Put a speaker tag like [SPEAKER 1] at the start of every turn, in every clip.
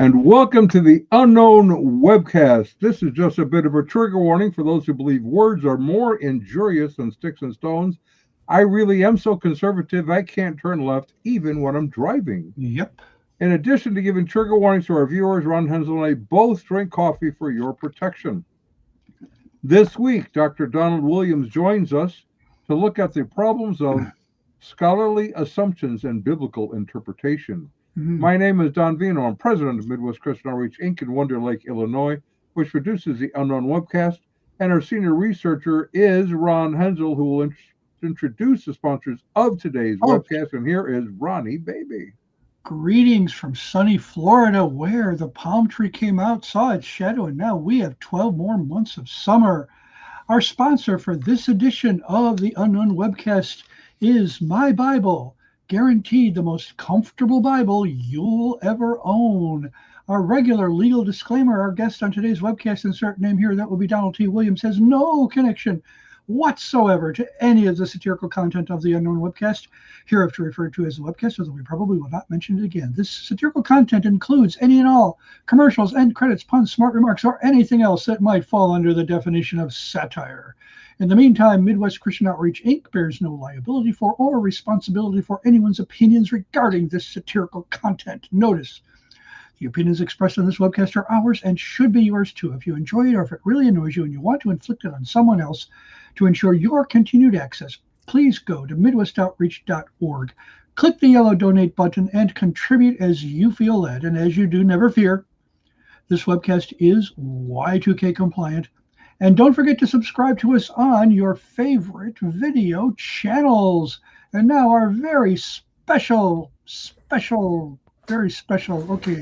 [SPEAKER 1] and welcome to the Unknown Webcast. This is just a bit of a trigger warning for those who believe words are more injurious than sticks and stones. I really am so conservative I can't turn left even when I'm driving.
[SPEAKER 2] Yep.
[SPEAKER 1] In addition to giving trigger warnings to our viewers, Ron Hensel and I both drink coffee for your protection. This week, Dr. Donald Williams joins us to look at the problems of scholarly assumptions and biblical interpretation. My name is Don Vino. I'm president of Midwest Christian Outreach, Inc. in Wonder Lake, Illinois, which produces the Unknown Webcast. And our senior researcher is Ron Hensel, who will introduce the sponsors of today's webcast. And here is Ronnie Baby.
[SPEAKER 2] Greetings from sunny Florida, where the palm tree came out, saw its shadow, and now we have 12 more months of summer. Our sponsor for this edition of the Unknown Webcast is My Bible, guaranteed the most comfortable Bible you'll ever own. Our regular legal disclaimer: our guest on today's webcast, insert name here, that will be Donald T. Williams, has no connection whatsoever to any of the satirical content of the Unknown Webcast, hereafter referred to as the webcast, although we probably will not mention it again. This satirical content includes any and all commercials, end credits, puns, smart remarks, or anything else that might fall under the definition of satire. In the meantime, Midwest Christian Outreach, Inc. bears no liability for or responsibility for anyone's opinions regarding this satirical content. Notice, the opinions expressed on this webcast are ours and should be yours too. If you enjoy it or if it really annoys you and you want to inflict it on someone else to ensure your continued access, please go to midwestoutreach.org. Click the yellow donate button and contribute as you feel led. And as you do, never fear, this webcast is Y2K compliant. And don't forget to subscribe to us on your favorite video channels. And now our very special, okay,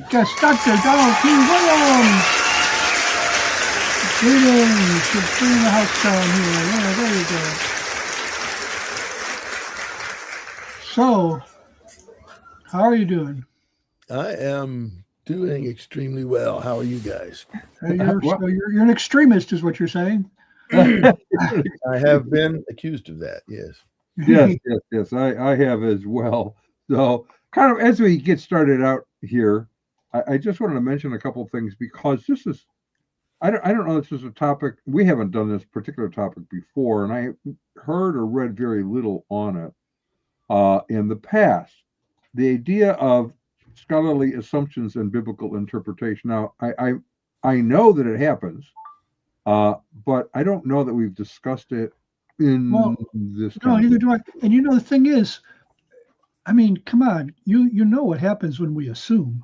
[SPEAKER 2] guest, Dr. Donald T. Williams. Greetings. You're bringing the house down here. Yeah, there you go. So, how are you doing?
[SPEAKER 3] I am doing extremely well. How are you guys?
[SPEAKER 2] You're an extremist, is what you're saying?
[SPEAKER 3] I have been accused of that, yes.
[SPEAKER 1] Yes, I have as well. So, kind of as we get started out here, I just wanted to mention a couple of things, because this is, I don't know if this is a topic, we haven't done this particular topic before, and I heard or read very little on it in the past. The idea of scholarly assumptions and biblical interpretation. Now, I know that it happens, but I don't know that we've discussed it in this.
[SPEAKER 2] No, neither do I. And the thing is, I mean, come on, you know what happens when we assume.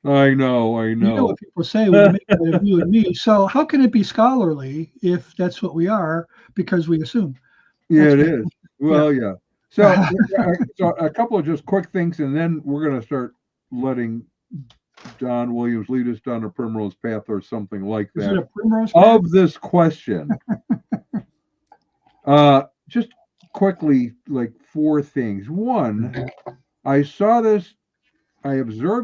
[SPEAKER 1] I know.
[SPEAKER 2] You know what people say when we make it of you and me. So how can it be scholarly if that's what we are, because we assume?
[SPEAKER 1] Yeah, it is. Well, yeah. So, a couple of just quick things, and then we're going to start letting Don Williams lead us down a primrose path or something like that.
[SPEAKER 2] Is it a primrose path?
[SPEAKER 1] Of this question. Just quickly, like 4 things. One, I observed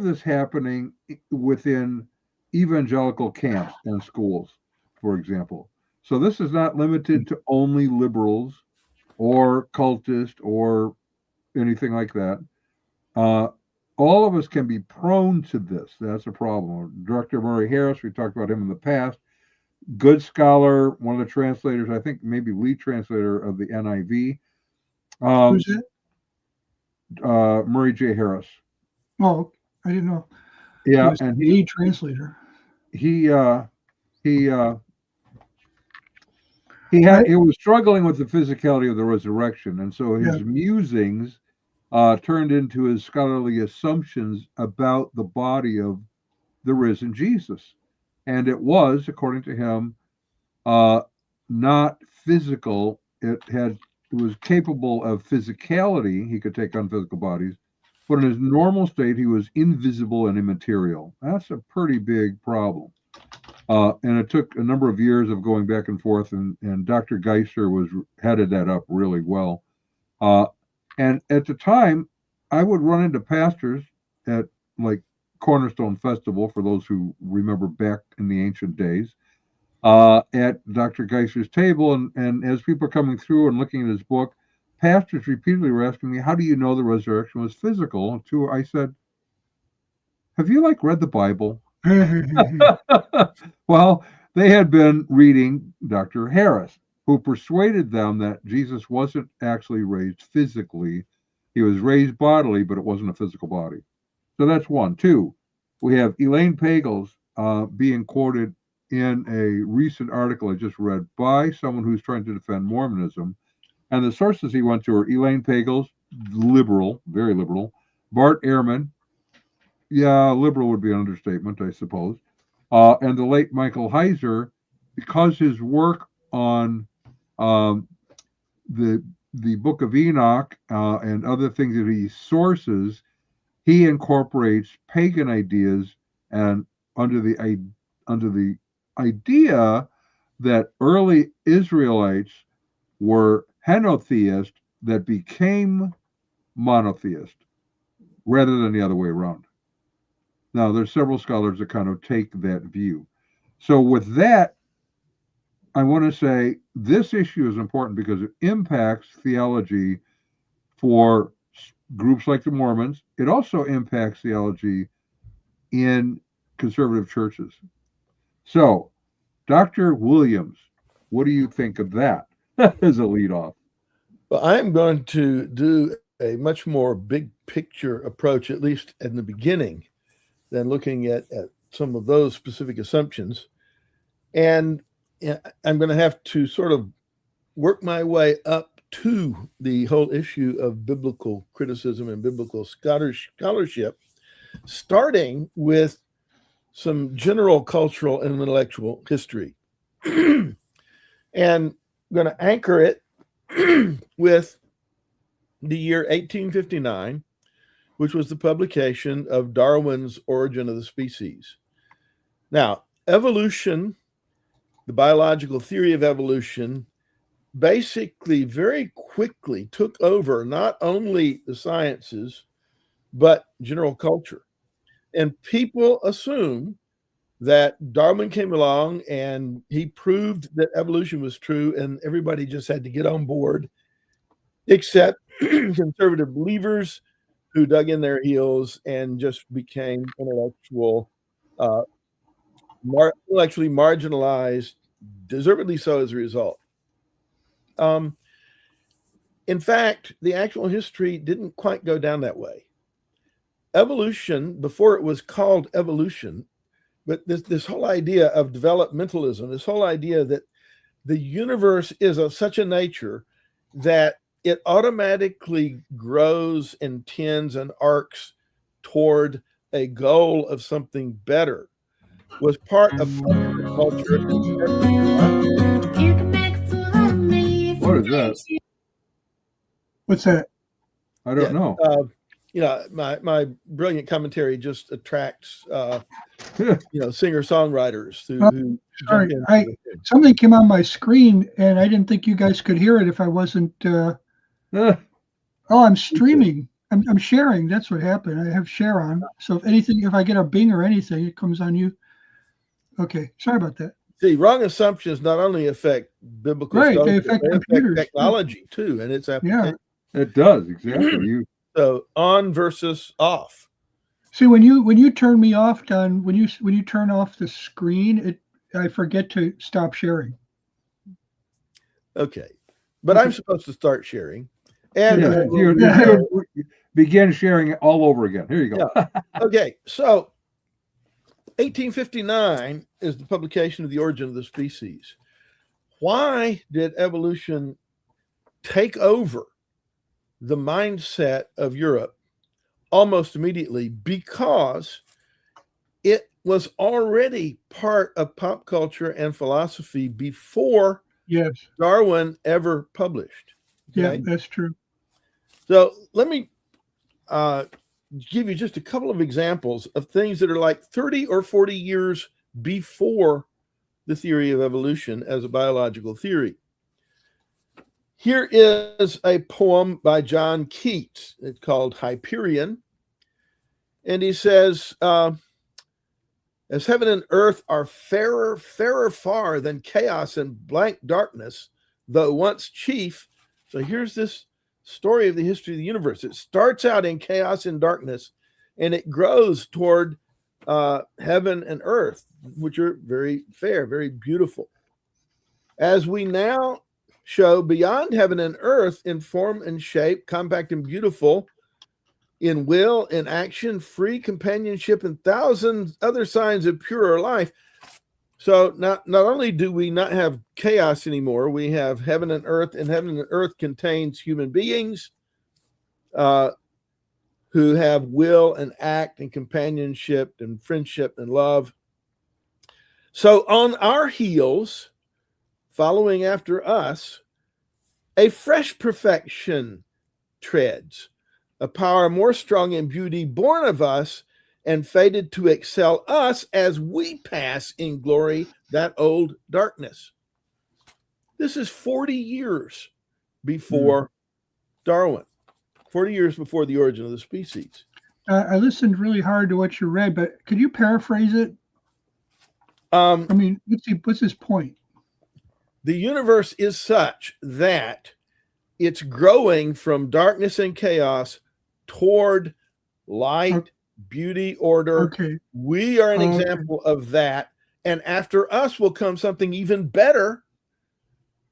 [SPEAKER 1] this happening within evangelical camps and schools, for example. So this is not limited to only liberals or cultists or anything like that. All of us can be prone to this. That's a problem. Dr. Murray Harris, we talked about him in the past. Good scholar, one of the translators, I think maybe lead translator of the NIV.
[SPEAKER 2] Who's that?
[SPEAKER 1] Murray J. Harris.
[SPEAKER 2] Oh, I didn't know.
[SPEAKER 1] Yeah,
[SPEAKER 2] and the translator.
[SPEAKER 1] He was struggling with the physicality of the resurrection, and so his musings turned into his scholarly assumptions about the body of the risen Jesus. And it was, according to him, not physical. It was capable of physicality. He could take on physical bodies, but in his normal state, he was invisible and immaterial. That's a pretty big problem. And it took a number of years of going back and forth, and Dr. Geisler headed that up really well. And at the time, I would run into pastors at like Cornerstone Festival, for those who remember back in the ancient days, at Dr. Geisler's table. And as people are coming through and looking at his book, pastors repeatedly were asking me, how do you know the resurrection was physical? And I said, have you read the Bible? Well, they had been reading Dr. Harris, who persuaded them that Jesus wasn't actually raised physically. He was raised bodily, but it wasn't a physical body. So that's one. Two, we have Elaine Pagels being quoted in a recent article I just read by someone who's trying to defend Mormonism. And the sources he went to are Elaine Pagels, liberal, very liberal, Bart Ehrman, yeah, liberal would be an understatement, I suppose, and the late Michael Heiser, because his work on the Book of Enoch and other things that he sources, he incorporates pagan ideas and under the idea that early Israelites were henotheists that became monotheist rather than the other way around. Now, there's several scholars that kind of take that view. So with that, I want to say this issue is important because it impacts theology for groups like the Mormons. It also impacts theology in conservative churches. So, Dr. Williams, what do you think of that as a lead off?
[SPEAKER 3] Well, I'm going to do a much more big picture approach, at least in the beginning, than looking at some of those specific assumptions. And I'm going to have to sort of work my way up to the whole issue of biblical criticism and biblical scholarship, starting with some general cultural and intellectual history. And I'm going to anchor it with the year 1859, which was the publication of Darwin's Origin of the Species. Now, evolution, the biological theory of evolution, basically very quickly took over not only the sciences, but general culture. And people assume that Darwin came along and he proved that evolution was true, and everybody just had to get on board, except conservative believers who dug in their heels and just became intellectually marginalized, deservedly so as a result. In fact, the actual history didn't quite go down that way. Evolution, before it was called evolution, but this whole idea of developmentalism, this whole idea that the universe is of such a nature that it automatically grows and tends and arcs toward a goal of something better, was part of culture.
[SPEAKER 1] What is that?
[SPEAKER 2] What's that?
[SPEAKER 1] I don't know.
[SPEAKER 3] My brilliant commentary just attracts singer-songwriters who
[SPEAKER 2] sorry, something came on my screen and I didn't think you guys could hear it if I wasn't I'm streaming. I'm sharing. That's what happened. I have share on. So if I get a bing or anything, it comes on you. Okay. Sorry about that.
[SPEAKER 3] See, wrong assumptions not only affect biblical
[SPEAKER 2] stuff, they affect
[SPEAKER 3] technology too, and its application.
[SPEAKER 1] Yeah, it does, exactly.
[SPEAKER 3] So on versus off.
[SPEAKER 2] See, when you turn me off, Don, when you turn off the screen, I forget to stop sharing.
[SPEAKER 3] Okay. But I'm supposed to start sharing. And
[SPEAKER 1] begin sharing it all over again. Here you go.
[SPEAKER 3] Yeah. Okay, so 1859 is the publication of The Origin of the Species. Why did evolution take over the mindset of Europe almost immediately? Because it was already part of pop culture and philosophy before Darwin ever published.
[SPEAKER 2] Okay? Yeah, that's true.
[SPEAKER 3] So let me give you just a couple of examples of things that are like 30 or 40 years before the theory of evolution as a biological theory. Here is a poem by John Keats. It's called Hyperion. And he says, as heaven and earth are fairer far than chaos and blank darkness, though once chief. So here's this story of the history of the universe. It starts out in chaos and darkness, and it grows toward heaven and earth, which are very fair, very beautiful. As we now show beyond heaven and earth in form and shape, compact and beautiful, in will, in action, free companionship, and thousands other signs of purer life. So not only do we not have chaos anymore, we have heaven and earth, and heaven and earth contains human beings who have will and act and companionship and friendship and love. So on our heels, following after us, a fresh perfection treads, a power more strong in beauty born of us and fated to excel us as we pass in glory that old darkness. This is 40 years before Darwin, 40 years before the origin of the species.
[SPEAKER 2] I listened really hard to what you read, but could you paraphrase it? I mean, what's his point?
[SPEAKER 3] The universe is such that it's growing from darkness and chaos toward light, beauty, order.
[SPEAKER 2] Okay.
[SPEAKER 3] We are an example of that. And after us will come something even better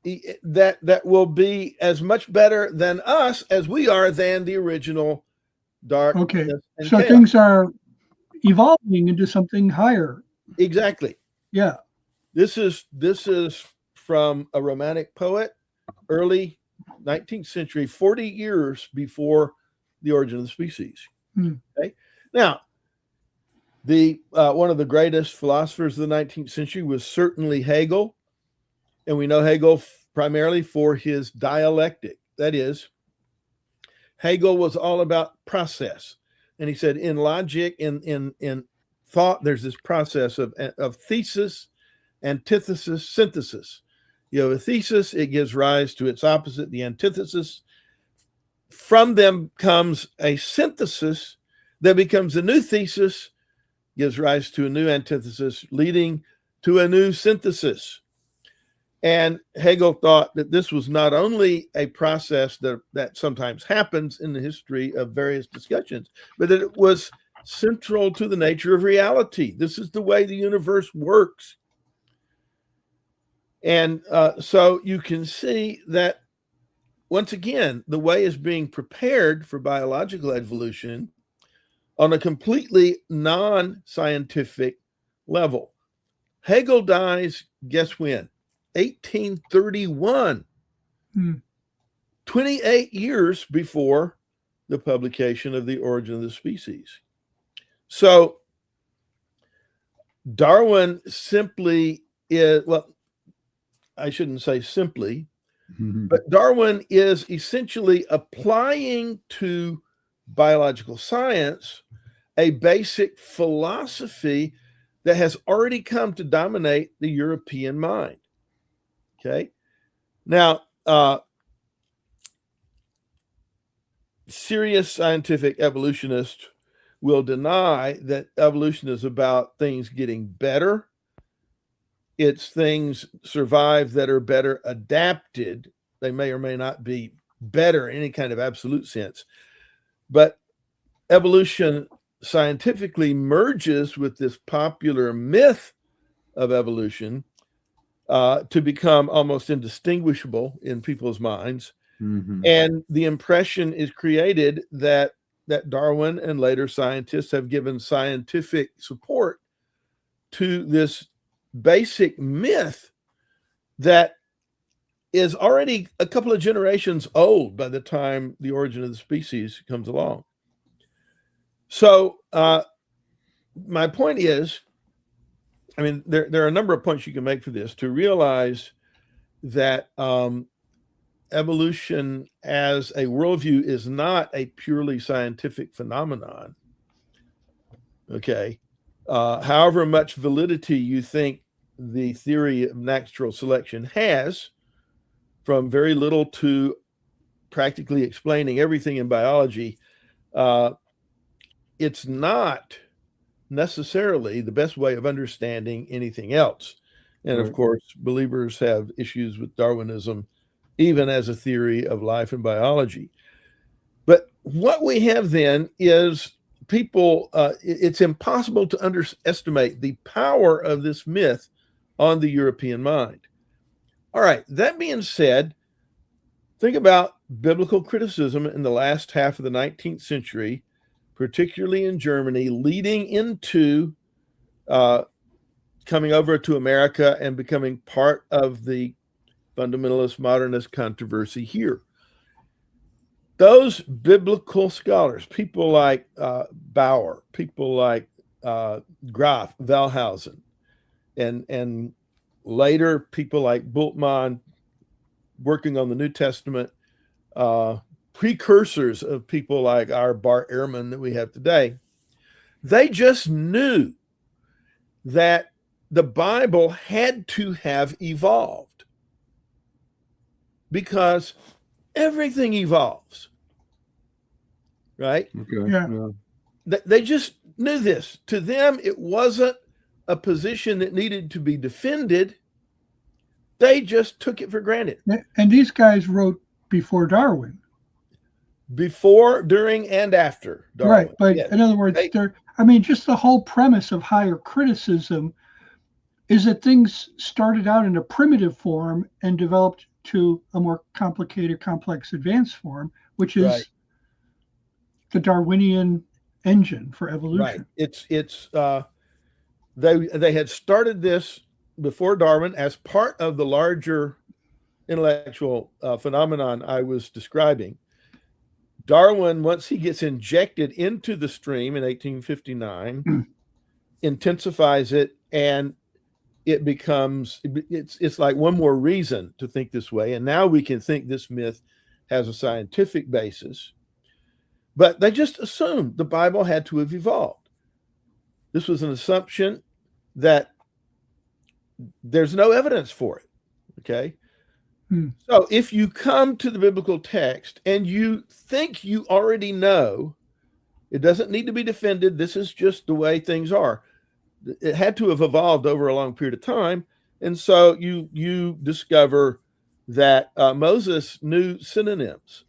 [SPEAKER 3] that will be as much better than us as we are than the original darkness.
[SPEAKER 2] Okay.
[SPEAKER 3] And
[SPEAKER 2] So
[SPEAKER 3] chaos.
[SPEAKER 2] things are evolving into something higher.
[SPEAKER 3] Exactly.
[SPEAKER 2] Yeah.
[SPEAKER 3] This is from a Romantic poet, early 19th century, 40 years before the origin of the species. Okay. Now, the one of the greatest philosophers of the 19th century was certainly Hegel, and we know Hegel primarily for his dialectic. That is, Hegel was all about process, and he said in logic, in thought, there's this process of thesis, antithesis, synthesis. You have a thesis, it gives rise to its opposite, the antithesis. From them comes a synthesis that becomes a new thesis, gives rise to a new antithesis, leading to a new synthesis. And Hegel thought that this was not only a process that sometimes happens in the history of various discussions, but that it was central to the nature of reality. This is the way the universe works. And so you can see that, once again, the way is being prepared for biological evolution on a completely non-scientific level. Hegel dies, guess when? 1831, 28 years before the publication of The Origin of the Species. So Darwin simply is, well, I shouldn't say simply, but Darwin is essentially applying to biological science a basic philosophy that has already come to dominate the European mind. Okay. Now, serious scientific evolutionists will deny that evolution is about things getting better. It's things survive that are better adapted. They may or may not be better in any kind of absolute sense. But evolution scientifically merges with this popular myth of evolution to become almost indistinguishable in people's minds. And the impression is created that Darwin and later scientists have given scientific support to this basic myth that is already a couple of generations old by the time The Origin of the Species comes along. So my point is, I mean, there are a number of points you can make for this to realize that evolution as a worldview is not a purely scientific phenomenon. Okay. However much validity you think the theory of natural selection has, from very little to practically explaining everything in biology, it's not necessarily the best way of understanding anything else. And of course, believers have issues with Darwinism, even as a theory of life and biology. But what we have then is people, it's impossible to underestimate the power of this myth on the European mind. All right, that being said, think about biblical criticism in the last half of the 19th century, particularly in Germany, leading into coming over to America and becoming part of the fundamentalist modernist controversy here. Those biblical scholars, people like Bauer, people like Graf, Wellhausen, and later people like Bultmann, working on the New Testament, precursors of people like our Bart Ehrman that we have today, they just knew that the Bible had to have evolved because everything evolves, right?
[SPEAKER 1] Okay.
[SPEAKER 2] Yeah.
[SPEAKER 3] They just knew this. To them, it wasn't a position that needed to be defended. They just took it for granted.
[SPEAKER 2] And these guys wrote before Darwin.
[SPEAKER 3] Before, during, and after Darwin.
[SPEAKER 2] Right. But in other words, just the whole premise of higher criticism is that things started out in a primitive form and developed to a more complicated, complex, advanced form, which is the Darwinian engine for evolution.
[SPEAKER 3] Right. They had started this before Darwin as part of the larger intellectual phenomenon I was describing. Darwin, once he gets injected into the stream in 1859, intensifies it, and it becomes, it's like one more reason to think this way. And now we can think this myth has a scientific basis. But they just assumed the Bible had to have evolved. This was an assumption that there's no evidence for it, okay? So if you come to the biblical text and you think you already know, it doesn't need to be defended. This is just the way things are. It had to have evolved over a long period of time. And so you discover that Moses knew synonyms.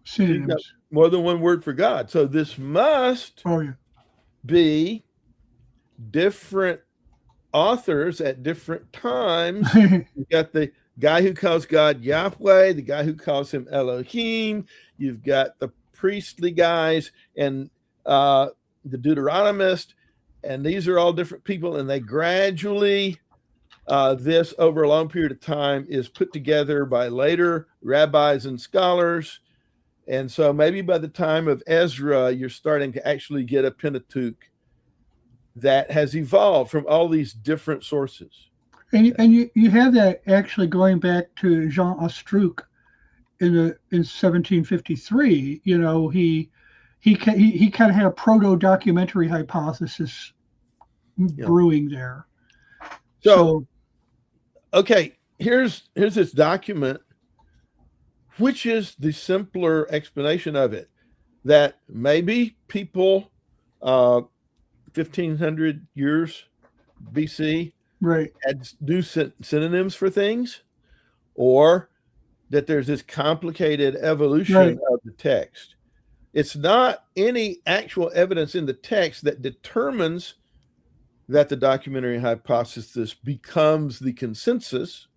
[SPEAKER 2] Synonyms.
[SPEAKER 3] More than one word for God. So this must be different authors at different times. You've got the guy who calls God Yahweh, the guy who calls him Elohim. You've got the priestly guys and the Deuteronomist, and these are all different people, and they gradually, this over a long period of time is put together by later rabbis and scholars. And so maybe by the time of Ezra, you're starting to actually get a Pentateuch that has evolved from all these different sources.
[SPEAKER 2] And you have that actually going back to Jean Astruc in 1753. You know, he kind of had a proto-documentary hypothesis brewing there.
[SPEAKER 3] So okay, here's this document, which is the simpler explanation of it, that maybe people 1,500 years BC had new synonyms for things, or that there's this complicated evolution of the text. It's not any actual evidence in the text that determines that the documentary hypothesis becomes the consensus.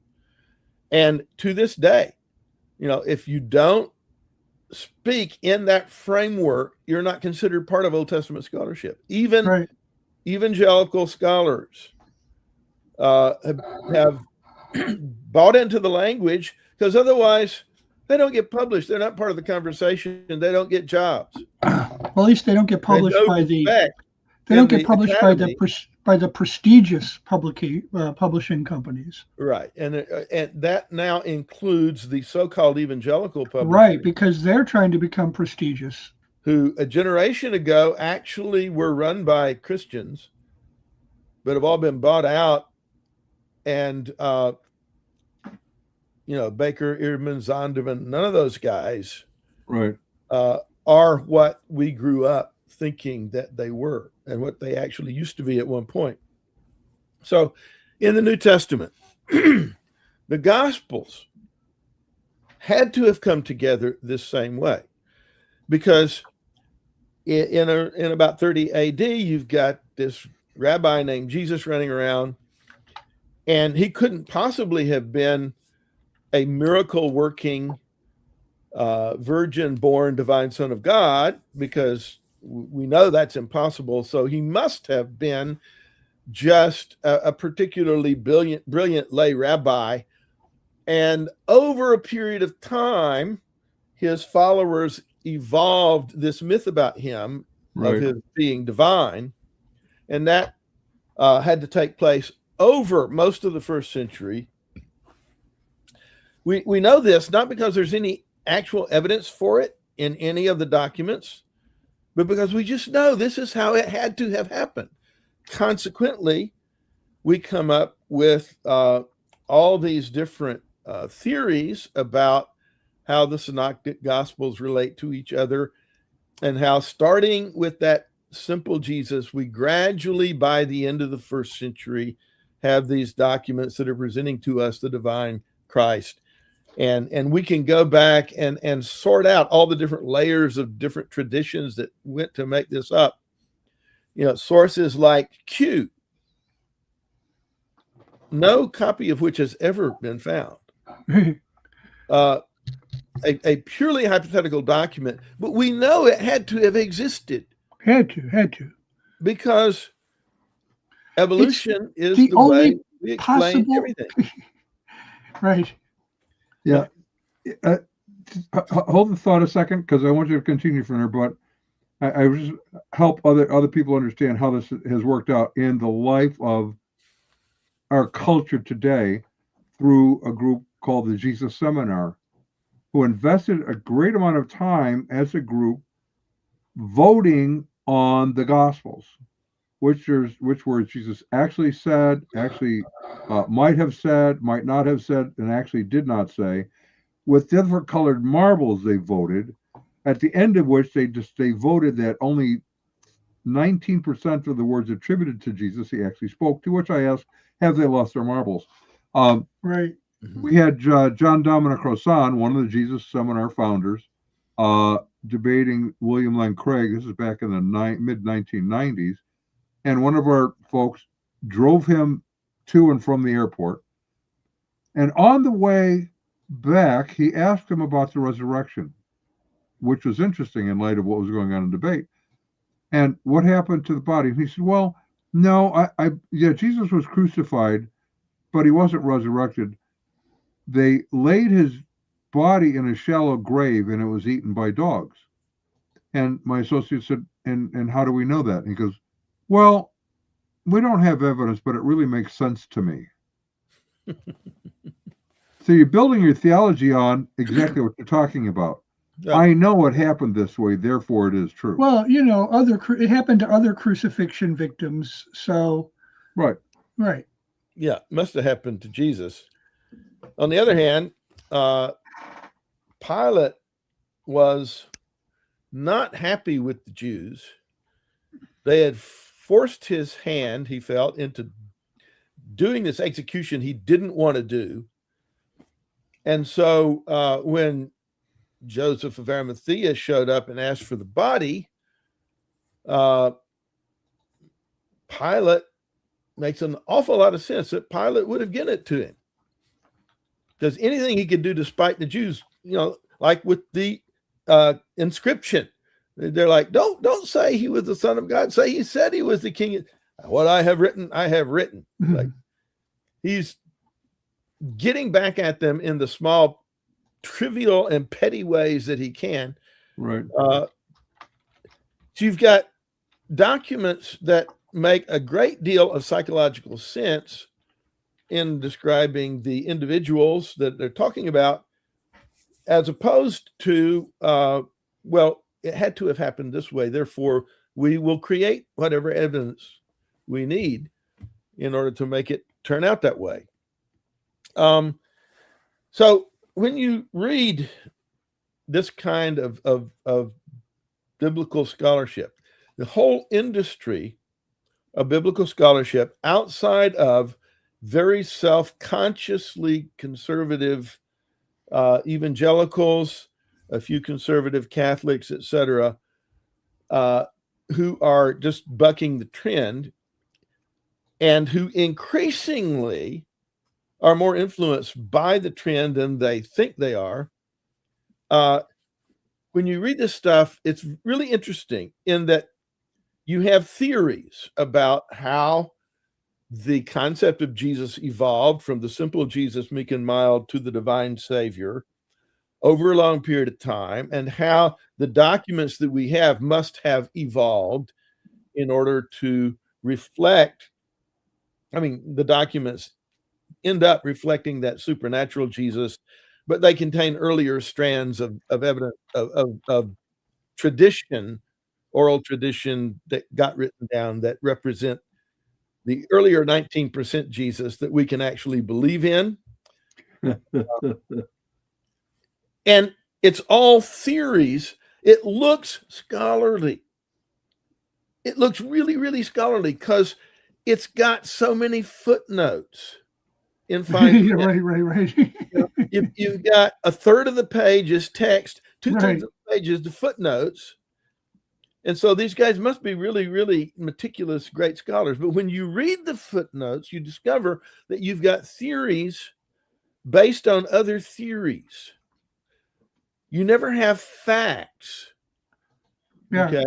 [SPEAKER 3] And to this day, you know, if you don't speak in that framework, you're not considered part of Old Testament scholarship. Even evangelical scholars have bought into the language, because otherwise they don't get published. They're not part of the conversation, and they don't get jobs.
[SPEAKER 2] Well, at least they don't get published by the prestigious publishing companies.
[SPEAKER 3] Right, and that now includes the so-called evangelical publishers.
[SPEAKER 2] Right, because they're trying to become prestigious.
[SPEAKER 3] Who a generation ago actually were run by Christians, but have all been bought out. And Baker, Ehrman, Zondervan, none of those guys are what we grew up thinking that they were and what they actually used to be at one point. So in the New Testament, the Gospels had to have come together this same way. because in about 30 AD, you've got this rabbi named Jesus running around, and he couldn't possibly have been a miracle working, virgin born divine son of God, because we know that's impossible. So he must have been just a particularly brilliant lay rabbi. And over a period of time, his followers evolved this myth about him,
[SPEAKER 1] Right.
[SPEAKER 3] of his being divine. And that had to take place over most of the first century. We know this not because there's any actual evidence for it in any of the documents, but because we just know this is how it had to have happened. Consequently, we come up with all these different theories about how the synoptic gospels relate to each other, and how, starting with that simple Jesus, we gradually, by the end of the first century, have these documents that are presenting to us the divine Christ. And we can go back and sort out all the different layers of different traditions that went to make this up. Sources like Q, no copy of which has ever been found. A purely hypothetical document, but we know it had to have existed.
[SPEAKER 2] Had to.
[SPEAKER 3] Because evolution is
[SPEAKER 2] the
[SPEAKER 3] the
[SPEAKER 2] only
[SPEAKER 3] way we explain everything.
[SPEAKER 2] Right.
[SPEAKER 1] Yeah. Hold the thought a second, because I want you to continue from there, but I just help other people understand how this has worked out in the life of our culture today through a group called the Jesus Seminar, who invested a great amount of time as a group voting on the Gospels, which words Jesus actually said, might have said, might not have said, and actually did not say, with different colored marbles they voted, at the end of which they voted that only 19% of the words attributed to Jesus he actually spoke, to which I asked, have they lost their marbles?
[SPEAKER 2] Right.
[SPEAKER 1] We had John Dominic Crossan, one of the Jesus Seminar founders, debating William Lane Craig. This is back in the mid-1990s. And one of our folks drove him to and from the airport. And on the way back, he asked him about the resurrection, which was interesting in light of what was going on in debate. And what happened to the body? And he said, well, no, Jesus was crucified, but he wasn't resurrected. They laid his body in a shallow grave, and it was eaten by dogs. And my associate said, and how do we know that? And he goes, well, we don't have evidence, but it really makes sense to me. So you're building your theology on exactly what you're talking about. Yeah. I know it happened this way, therefore it is true.
[SPEAKER 2] Well, it happened to other crucifixion victims. So,
[SPEAKER 1] right.
[SPEAKER 3] Yeah, must have happened to Jesus. On the other hand, Pilate was not happy with the Jews. They had forced his hand, he felt, into doing this execution he didn't want to do. And so when Joseph of Arimathea showed up and asked for the body, Pilate makes an awful lot of sense that Pilate would have given it to him. Because anything he could do to spite the Jews, like with the inscription, they're like, don't say he was the Son of God. Say he said he was the King. What I have written, I have written. Mm-hmm. Like, he's getting back at them in the small, trivial, and petty ways that he can.
[SPEAKER 1] Right.
[SPEAKER 3] So you've got documents that make a great deal of psychological sense in describing the individuals that they're talking about, as opposed to, it had to have happened this way. Therefore, we will create whatever evidence we need in order to make it turn out that way. So when you read this kind of biblical scholarship, the whole industry of biblical scholarship outside of very self-consciously conservative evangelicals a few conservative Catholics, etc., who are just bucking the trend and who increasingly are more influenced by the trend than they think they are. When you read this stuff, it's really interesting in that you have theories about how the concept of Jesus evolved from the simple Jesus, meek and mild, to the divine Savior over a long period of time, and how the documents that we have must have evolved in order to reflect. I mean, the documents end up reflecting that supernatural Jesus, but they contain earlier strands of evidence of tradition, oral tradition that got written down that represent the earlier 19% Jesus that we can actually believe in. And it's all theories. It looks scholarly. It looks really, really scholarly because it's got so many footnotes in fine print.
[SPEAKER 2] Right.
[SPEAKER 3] You've got a third of the page is text, two-thirds of the page is the footnotes. And so these guys must be really, really meticulous, great scholars. But when you read the footnotes, you discover that you've got theories based on other theories. You never have facts.
[SPEAKER 2] Yeah.
[SPEAKER 3] Okay.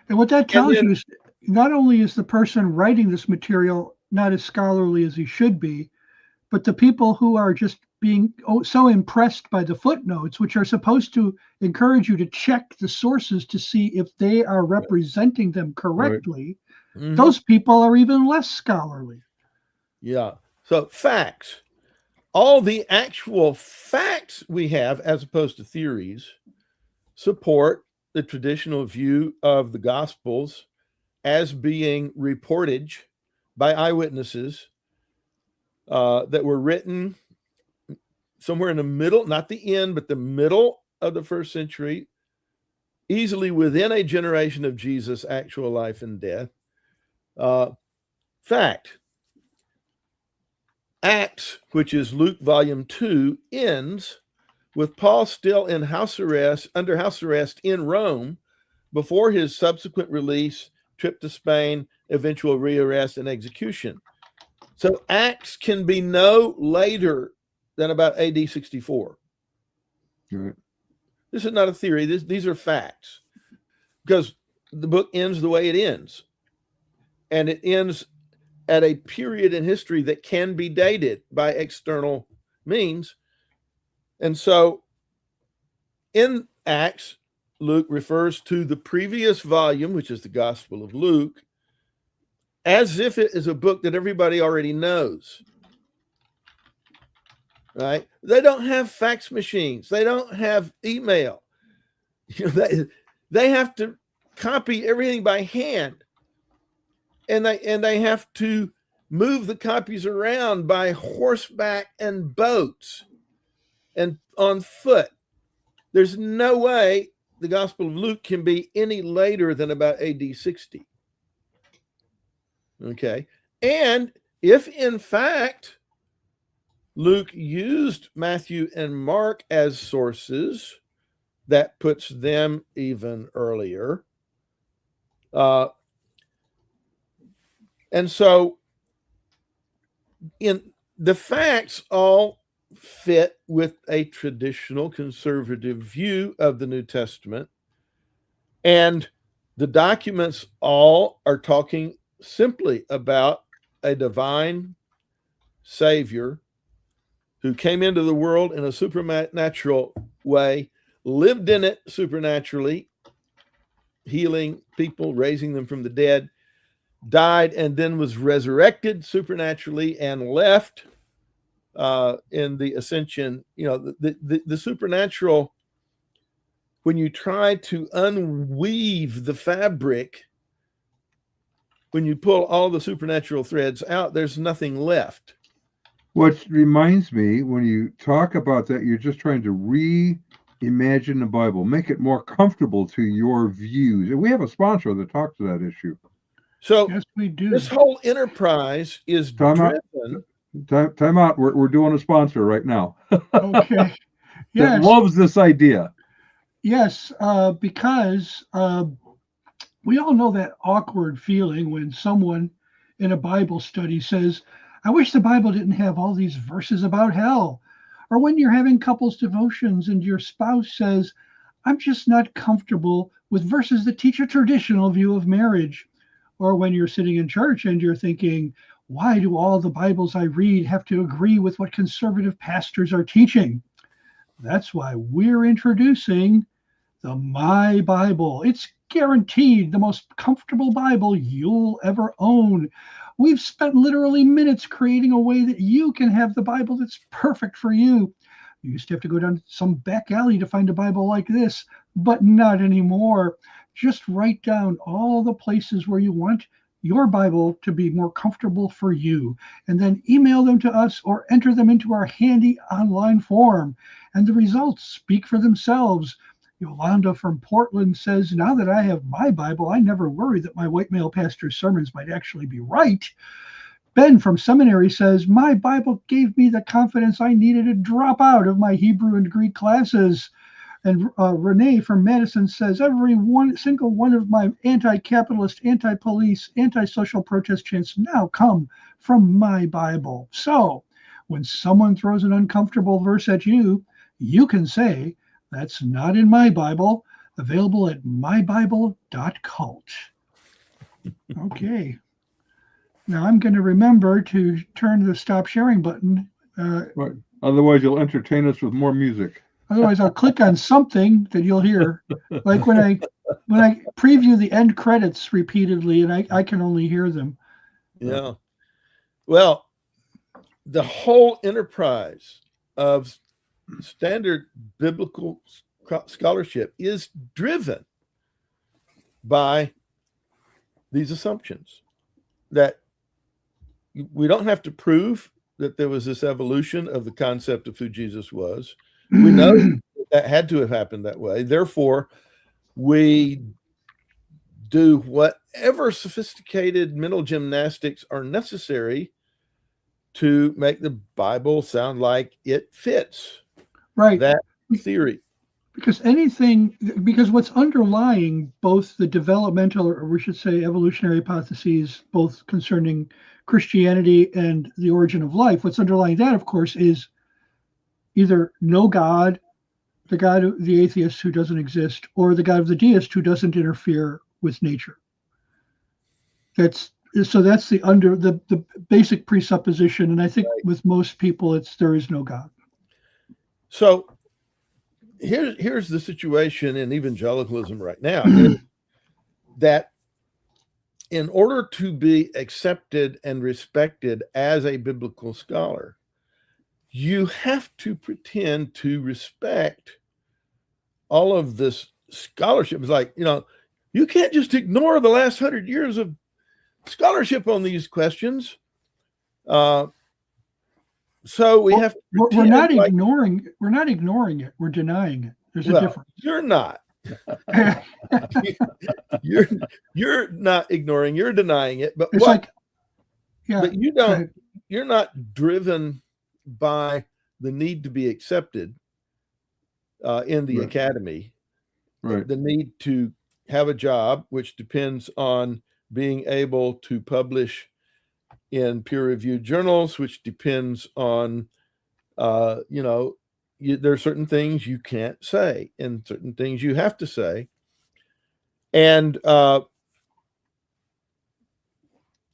[SPEAKER 2] And what that tells you is not only is the person writing this material not as scholarly as he should be, but the people who are just being so impressed by the footnotes, which are supposed to encourage you to check the sources to see if they are representing them correctly, those people are even less scholarly.
[SPEAKER 3] Yeah. So facts. All the actual facts we have, as opposed to theories, support the traditional view of the Gospels as being reportage by eyewitnesses that were written somewhere in the middle, not the end, but the middle of the first century, easily within a generation of Jesus' actual life and death. Fact. Acts, which is Luke volume 2, ends with Paul still in under house arrest in Rome before his subsequent release, trip to Spain, eventual rearrest and execution. So Acts can be no later than about AD 64.
[SPEAKER 1] Right.
[SPEAKER 3] This is not a theory. These are facts, because the book ends the way it ends, and it ends at a period in history that can be dated by external means. And so in Acts, Luke refers to the previous volume, which is the Gospel of Luke, as if it is a book that everybody already knows. Right? They don't have fax machines. They don't have email. They have to copy everything by hand. And they have to move the copies around by horseback and boats and on foot. There's no way the Gospel of Luke can be any later than about AD 60. Okay. And if in fact Luke used Matthew and Mark as sources, that puts them even earlier. And so in the facts all fit with a traditional conservative view of the New Testament. And the documents all are talking simply about a divine Savior who came into the world in a supernatural way, lived in it supernaturally, healing people, raising them from the dead, died, and then was resurrected supernaturally and left in the ascension. The supernatural, when you try to unweave the fabric, when you pull all the supernatural threads out, there's nothing left.
[SPEAKER 1] What reminds me, when you talk about that, you're just trying to reimagine the Bible, make it more comfortable to your views. And we have a sponsor that talks to that issue.
[SPEAKER 3] So
[SPEAKER 2] yes, we do.
[SPEAKER 3] This whole enterprise is driven.
[SPEAKER 1] Time out. We're doing a sponsor right now.
[SPEAKER 2] Okay.
[SPEAKER 1] That loves this idea.
[SPEAKER 2] Yes, because we all know that awkward feeling when someone in a Bible study says, I wish the Bible didn't have all these verses about hell. Or when you're having couples devotions and your spouse says, I'm just not comfortable with verses that teach a traditional view of marriage. Or when you're sitting in church and you're thinking, why do all the Bibles I read have to agree with what conservative pastors are teaching? That's why we're introducing the My Bible. It's guaranteed the most comfortable Bible you'll ever own. We've spent literally minutes creating a way that you can have the Bible that's perfect for you. You used to have to go down some back alley to find a Bible like this, but not anymore. Just write down all the places where you want your Bible to be more comfortable for you, and then email them to us or enter them into our handy online form. And the results speak for themselves. Yolanda from Portland says, now that I have my Bible, I never worry that my white male pastor's sermons might actually be right. Ben from seminary says, my Bible gave me the confidence I needed to drop out of my Hebrew and Greek classes. And Renee from Madison says, single one of my anti-capitalist, anti-police, anti-social protest chants now come from my Bible. So when someone throws an uncomfortable verse at you, you can say, that's not in my Bible, available at mybible.cult. Okay. Now I'm going to remember to turn the stop sharing button.
[SPEAKER 1] Right. Otherwise, you'll entertain us with more music.
[SPEAKER 2] Otherwise, I'll click on something that you'll hear. Like when I preview the end credits repeatedly, and I can only hear them.
[SPEAKER 3] Yeah. Well, the whole enterprise of standard biblical scholarship is driven by these assumptions that we don't have to prove that there was this evolution of the concept of who Jesus was. We know that had to have happened that way. Therefore, we do whatever sophisticated mental gymnastics are necessary to make the Bible sound like it fits.
[SPEAKER 2] Right.
[SPEAKER 3] That theory.
[SPEAKER 2] Because what's underlying both the developmental, or we should say evolutionary hypotheses, both concerning Christianity and the origin of life, what's underlying that, of course, is either no God, the God of the atheist who doesn't exist, or the God of the deist who doesn't interfere with nature. That's the basic presupposition, and I think with most people, there is no God.
[SPEAKER 3] So here's the situation in evangelicalism right now, is that in order to be accepted and respected as a biblical scholar, you have to pretend to respect all of this scholarship. It's like, you can't just ignore the last 100 years of scholarship on these questions. So we have to
[SPEAKER 2] we're not ignoring it. We're denying it. There's a difference.
[SPEAKER 3] You're not. you're not ignoring, you're denying it. But
[SPEAKER 2] but
[SPEAKER 3] you don't, you're not driven by the need to be accepted in the academy.
[SPEAKER 1] Right.
[SPEAKER 3] The need to have a job, which depends on being able to publish in peer-reviewed journals, which depends on, there are certain things you can't say and certain things you have to say. And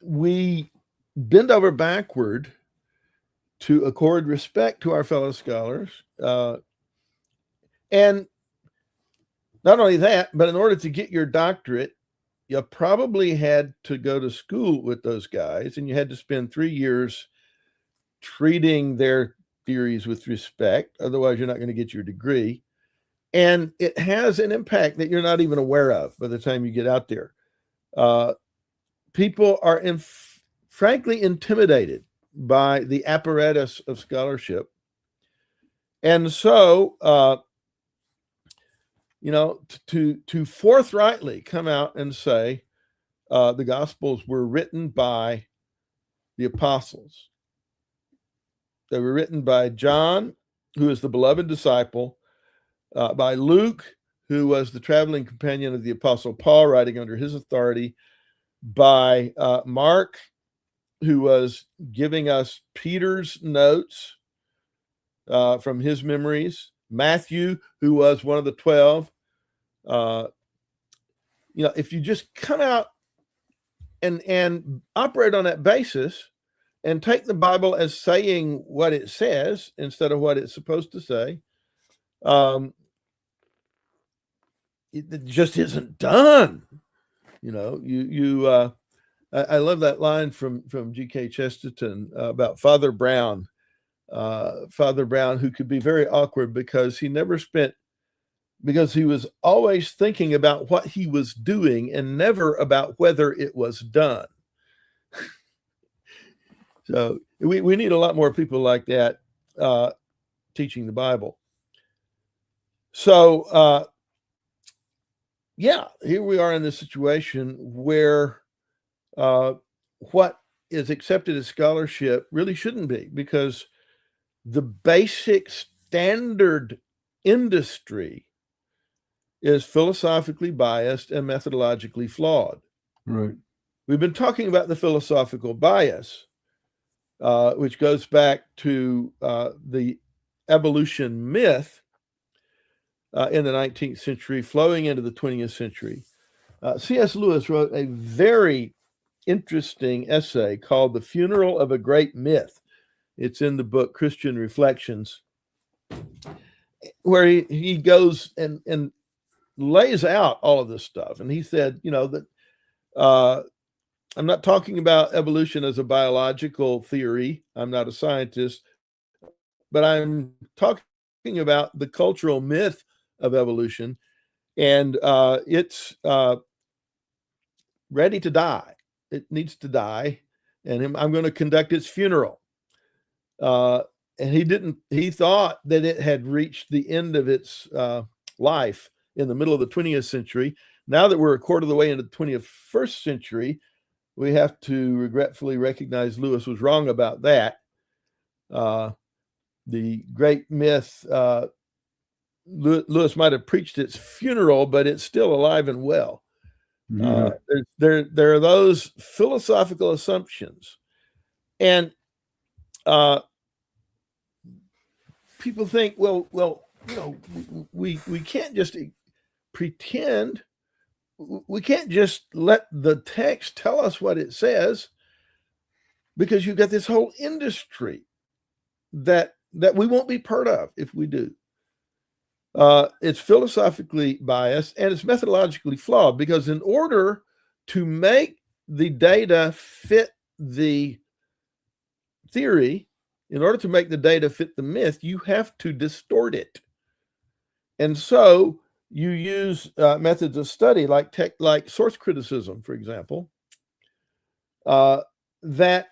[SPEAKER 3] we bend over backward to accord respect to our fellow scholars. And not only that, but in order to get your doctorate, you probably had to go to school with those guys, and you had to spend 3 years treating their theories with respect. Otherwise, you're not going to get your degree. And it has an impact that you're not even aware of by the time you get out there. People are frankly intimidated by the apparatus of scholarship. And so, to forthrightly come out and say the Gospels were written by the apostles. They were written by John, who is the beloved disciple, by Luke, who was the traveling companion of the Apostle Paul, writing under his authority, by Mark, who was giving us Peter's notes from his memories, Matthew, who was one of the 12. If you just come out and operate on that basis and take the Bible as saying what it says instead of what it's supposed to say, it just isn't done. I love that line from G.K. Chesterton about Father Brown. Father Brown, who could be very awkward because he was always thinking about what he was doing and never about whether it was done. So we need a lot more people like that teaching the Bible. So, here we are in this situation where what is accepted as scholarship really shouldn't be, because the basic standard industry is philosophically biased and methodologically flawed.
[SPEAKER 1] Right.
[SPEAKER 3] We've been talking about the philosophical bias, which goes back to the evolution myth in the 19th century, flowing into the 20th century. C.S. Lewis wrote a very interesting essay called The Funeral of a Great Myth. It's in the book Christian Reflections, where he goes and lays out all of this stuff. And he said, that I'm not talking about evolution as a biological theory. I'm not a scientist, but I'm talking about the cultural myth of evolution, and it's ready to die. It needs to die, and I'm going to conduct its funeral. And he thought that it had reached the end of its life in the middle of the 20th century. Now that we're a quarter of the way into the 21st century, we have to regretfully recognize Lewis was wrong about that. The great myth, Lewis might have preached its funeral, but it's still alive and well.
[SPEAKER 1] Yeah.
[SPEAKER 3] There are those philosophical assumptions, and people think, well, we can't just pretend. We can't just let the text tell us what it says, because you've got this whole industry that we won't be part of if we do. It's philosophically biased and it's methodologically flawed, because in order to make the data fit the theory, in order to make the data fit the myth, you have to distort it. And so you use methods of study like source criticism, for example, that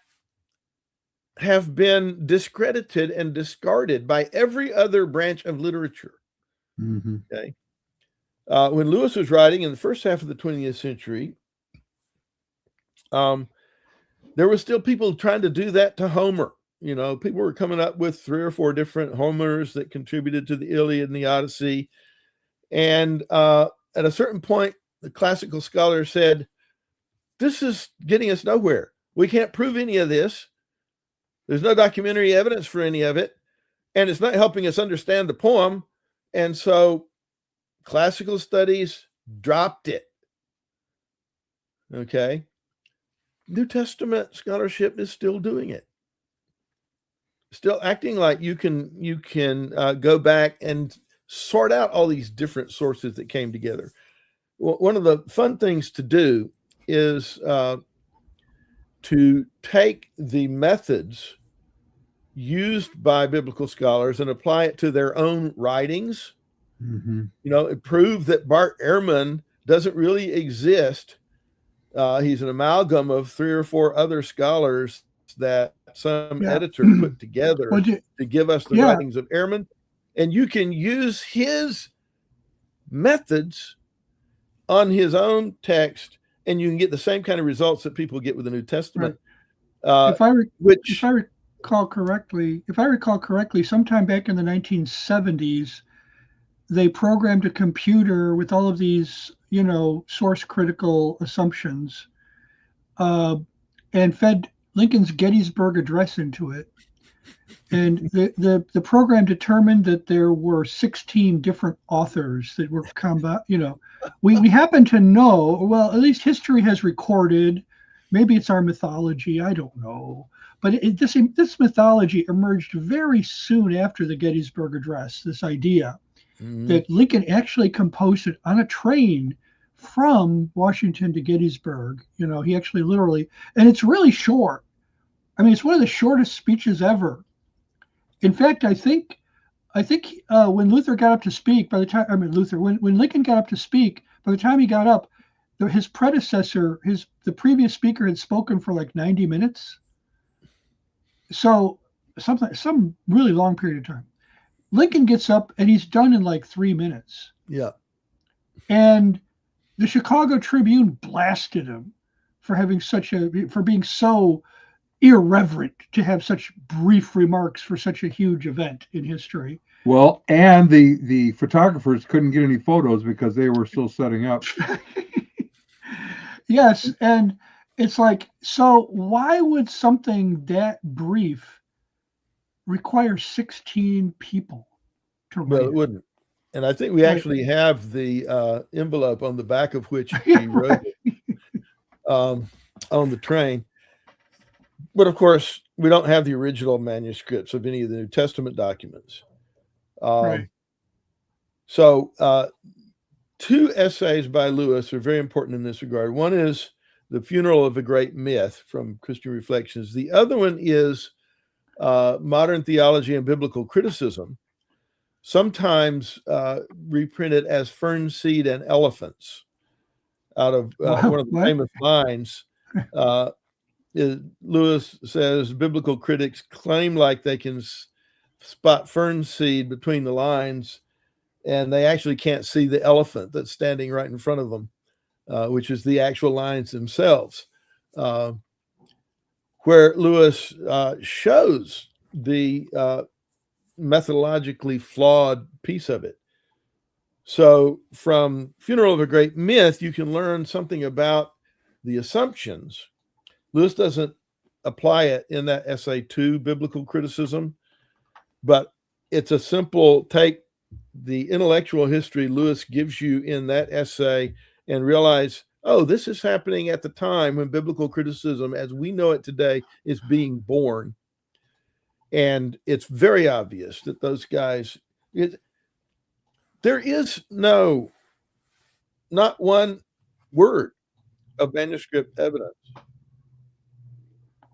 [SPEAKER 3] have been discredited and discarded by every other branch of literature.
[SPEAKER 1] Mm-hmm.
[SPEAKER 3] Okay. When Lewis was writing in the first half of the 20th century, there were still people trying to do that to Homer. People were coming up with 3 or 4 different Homers that contributed to the Iliad and the Odyssey. And at a certain point, the classical scholar said, this is getting us nowhere. We can't prove any of this. There's no documentary evidence for any of it. And it's not helping us understand the poem. And so classical studies dropped it. Okay. New Testament scholarship is still doing it. Still acting like you can go back and sort out all these different sources that came together. Well, one of the fun things to do is to take the methods used by biblical scholars and apply it to their own writings.
[SPEAKER 1] Mm-hmm.
[SPEAKER 3] Prove that Bart Ehrman doesn't really exist. He's an amalgam of 3 or 4 other scholars that some editor put together to give us the writings of Ehrman. And you can use his methods on his own text, and you can get the same kind of results that people get with the New Testament.
[SPEAKER 2] Right. If I recall correctly, sometime back in the 1970s, they programmed a computer with all of these, source critical assumptions, and fed Lincoln's Gettysburg Address into it. And the program determined that there were 16 different authors that were we happen to know, well, at least history has recorded, maybe it's our mythology, I don't know. But this mythology emerged very soon after the Gettysburg Address, this idea that Lincoln actually composed it on a train from Washington to Gettysburg. He actually literally, and it's really short. I mean, it's one of the shortest speeches ever. In fact, I think when Luther got up to speak, when Lincoln got up to speak, by the time he got up, his predecessor, the previous speaker had spoken for like 90 minutes. So some really long period of time. Lincoln gets up and he's done in like 3 minutes.
[SPEAKER 3] Yeah.
[SPEAKER 2] And the Chicago Tribune blasted him for being so irreverent to have such brief remarks for such a huge event in history.
[SPEAKER 1] Well, and the photographers couldn't get any photos because they were still setting up.
[SPEAKER 2] Yes, and it's like, so why would something that brief require 16 people to read?
[SPEAKER 3] Well, it wouldn't. And I think we actually have the envelope on the back of which he wrote it, on the train. But of course, we don't have the original manuscripts of any of the New Testament documents.
[SPEAKER 2] Right.
[SPEAKER 3] So 2 essays by Lewis are very important in this regard. One is The Funeral of a Great Myth from Christian Reflections. The other one is Modern Theology and Biblical Criticism, sometimes reprinted as Fern Seed and Elephants, out of one of the famous lines. Lewis says, biblical critics claim like they can spot fern seed between the lines, and they actually can't see the elephant that's standing right in front of them, which is the actual lines themselves, where Lewis shows the methodologically flawed piece of it. So from Funeral of a Great Myth, you can learn something about the assumptions. Lewis doesn't apply it in that essay to biblical criticism, but it's a simple take the intellectual history Lewis gives you in that essay and realize, oh, this is happening at the time when biblical criticism, as we know it today, is being born. And it's very obvious that those guys, there is not one word of manuscript evidence.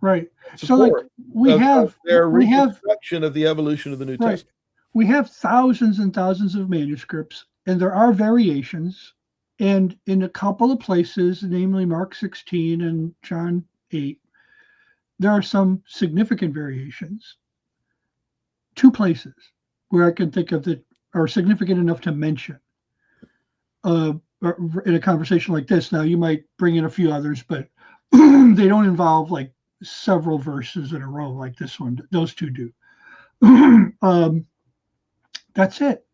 [SPEAKER 2] Right. So like we have
[SPEAKER 3] reconstruction of the evolution of the New Testament.
[SPEAKER 2] We have thousands and thousands of manuscripts, and there are variations. And in a couple of places, namely Mark 16 and John 8, there are some significant variations. 2 places where I can think of that are significant enough to mention in a conversation like this. Now, you might bring in a few others, but they don't involve like several verses in a row like this one. Those 2 do. That's it.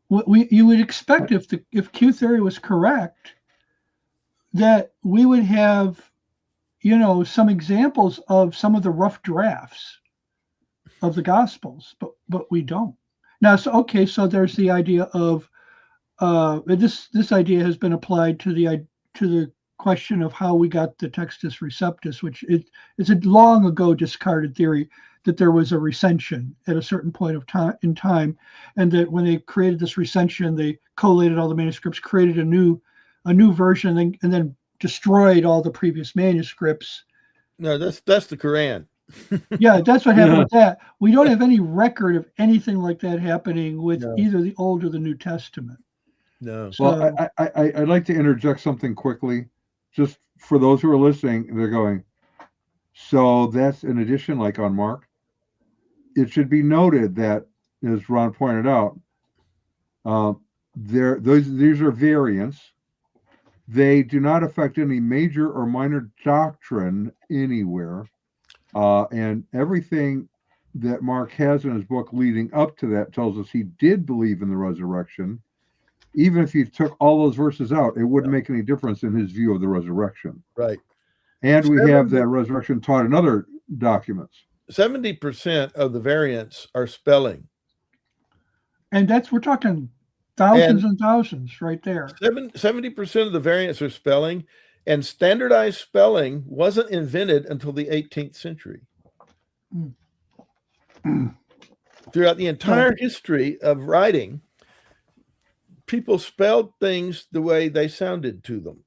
[SPEAKER 2] What you would expect if Q theory was correct, that we would have, some examples of some of the rough drafts of the Gospels, but we don't. Now, so there's the idea of this idea has been applied to the question of how we got the Textus Receptus, which it's a long ago discarded theory that there was a recension at a certain point of time, and that when they created this recension, they collated all the manuscripts, created a new version, and then destroyed all the previous manuscripts.
[SPEAKER 3] No, that's the Quran.
[SPEAKER 2] Yeah, that's what happened with that. We don't have any record of anything like that happening with either the Old or the New Testament.
[SPEAKER 3] No.
[SPEAKER 2] So,
[SPEAKER 1] well, I'd like to interject something quickly, just for those who are listening. They're going, so that's an addition, like on Mark. It should be noted that, as Ron pointed out, these are variants. They do not affect any major or minor doctrine anywhere, and everything that Mark has in his book leading up to that tells us he did believe in the resurrection. Even if you took all those verses out, it wouldn't make any difference in his view of the resurrection.
[SPEAKER 3] Right.
[SPEAKER 1] And we have that resurrection taught in other documents.
[SPEAKER 3] 70% of the variants are spelling.
[SPEAKER 2] And we're talking thousands and thousands right there.
[SPEAKER 3] 70% of the variants are spelling, and standardized spelling wasn't invented until the 18th century. Throughout the entire history of writing, people spelled things the way they sounded to them.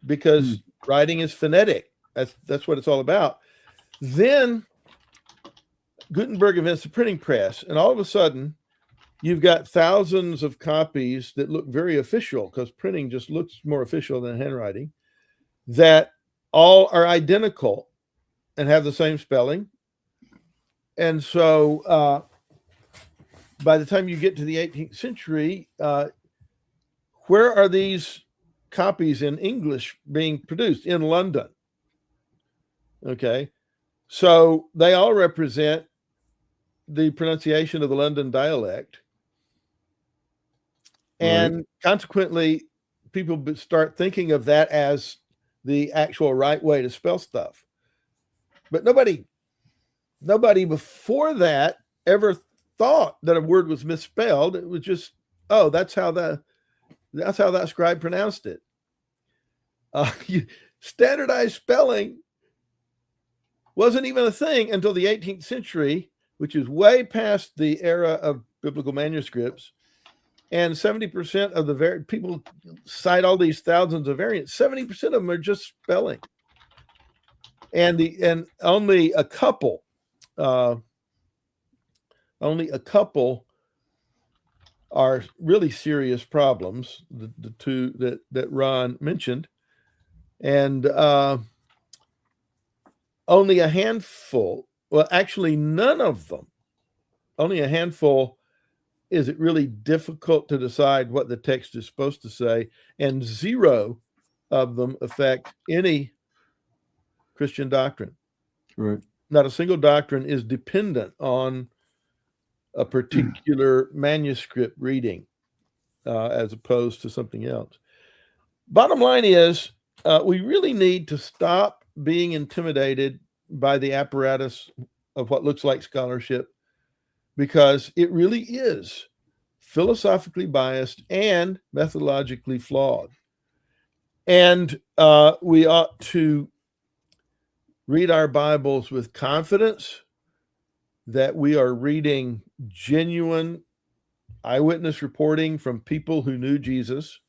[SPEAKER 3] Because writing is phonetic. That's what it's all about. Then Gutenberg invents the printing press, and all of a sudden, you've got thousands of copies that look very official, because printing just looks more official than handwriting, that all are identical and have the same spelling. And so by the time you get to the 18th century, where are these copies in English being produced? In London. Okay. So they all represent the pronunciation of the London dialect. And consequently, people start thinking of that as the actual right way to spell stuff. But nobody before that ever thought that a word was misspelled. It was just, oh, that's how that scribe pronounced it. Standardized spelling wasn't even a thing until the 18th century, which is way past the era of biblical manuscripts. And 70% of the people cite all these thousands of variants. 70% of them are just spelling, and only a couple are really serious problems. The two that Ron mentioned, and only a handful. Well, actually, none of them. Only a handful. Is it really difficult to decide what the text is supposed to say? And 0 of them affect any Christian doctrine.
[SPEAKER 1] Right.
[SPEAKER 3] Not a single doctrine is dependent on a particular manuscript reading as opposed to something else. Bottom line is, we really need to stop being intimidated by the apparatus of what looks like scholarship, because it really is philosophically biased and methodologically flawed. And we ought to read our Bibles with confidence that we are reading genuine eyewitness reporting from people who knew Jesus.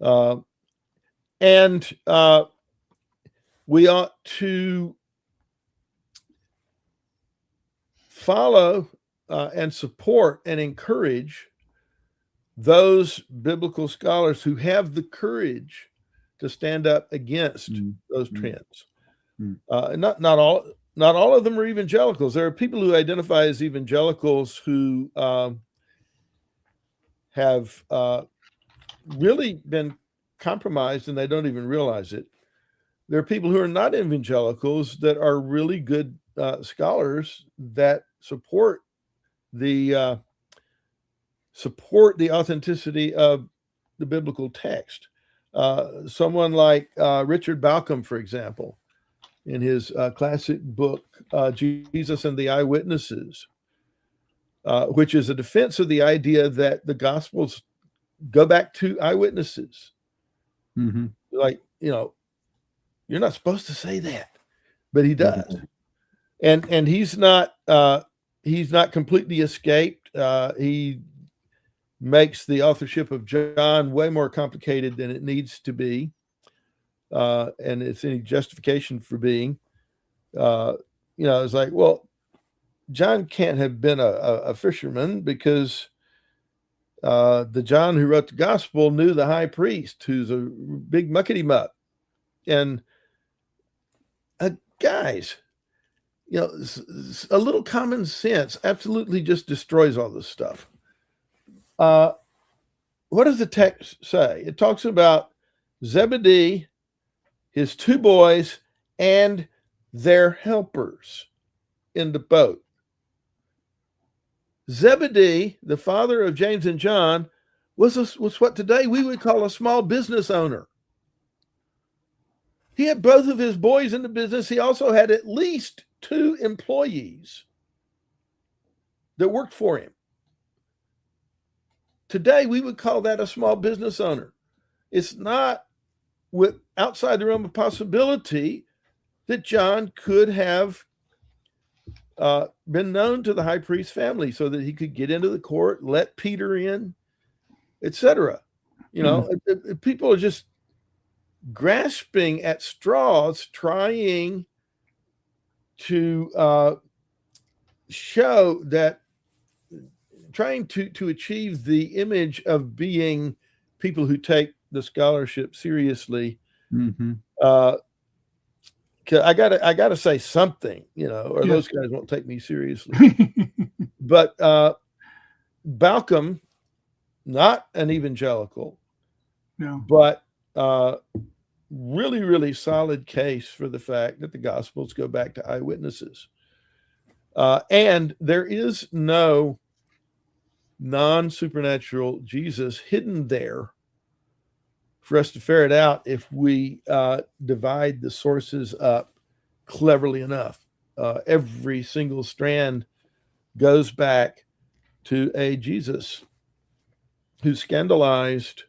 [SPEAKER 3] And we ought to follow and support and encourage those biblical scholars who have the courage to stand up against those trends. Not all of them are evangelicals. There are people who identify as evangelicals who have really been compromised, and they don't even realize it. There are people who are not evangelicals that are really good scholars that support the authenticity of the biblical text. Someone like Richard Balcom, for example, in his classic book, Jesus and the Eyewitnesses, which is a defense of the idea that the Gospels go back to eyewitnesses. Mm-hmm. Like, you're not supposed to say that, but he does. And he's not completely escaped. He makes the authorship of John way more complicated than it needs to be. And it's any justification for being. It's like, well, John can't have been a fisherman, because the John who wrote the gospel knew the high priest, who's a big muckety muck. And guys, a little common sense absolutely just destroys all this stuff. What does the text say? It talks about Zebedee, his 2 boys, and their helpers in the boat. Zebedee, the father of James and John, was what today we would call a small business owner. He had both of his boys in the business. He also had at least 2 employees that worked for him. Today, we would call that a small business owner. It's not outside the realm of possibility that John could have been known to the high priest family so that he could get into the court, let Peter in, etc. You know, people are just grasping at straws, trying to show that, trying to achieve the image of being people who take the scholarship seriously. I gotta say something, you know, or those guys won't take me seriously. But Balcom, not an evangelical, but really, really solid case for the fact that the Gospels go back to eyewitnesses. And there is no non-supernatural Jesus hidden there for us to ferret out if we divide the sources up cleverly enough. Every single strand goes back to a Jesus who scandalized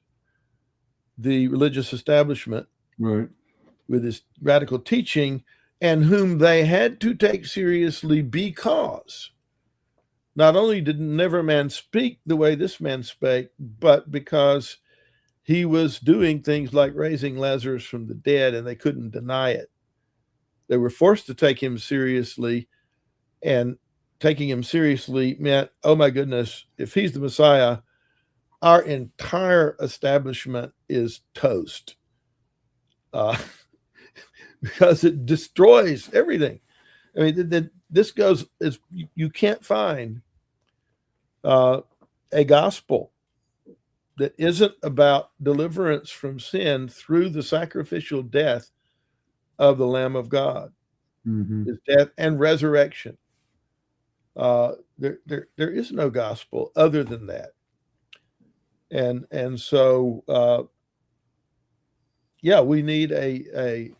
[SPEAKER 3] the religious establishment with his radical teaching, and whom they had to take seriously because not only did never man speak the way this man spake, but because he was doing things like raising Lazarus from the dead, and they couldn't deny it. They were forced to take him seriously, and taking him seriously meant, oh my goodness, if he's the Messiah, our entire establishment is toast. Because it destroys everything. I mean, this goes, you can't find a gospel that isn't about deliverance from sin through the sacrificial death of the Lamb of God, his death and resurrection. There is no gospel other than that. And so we need a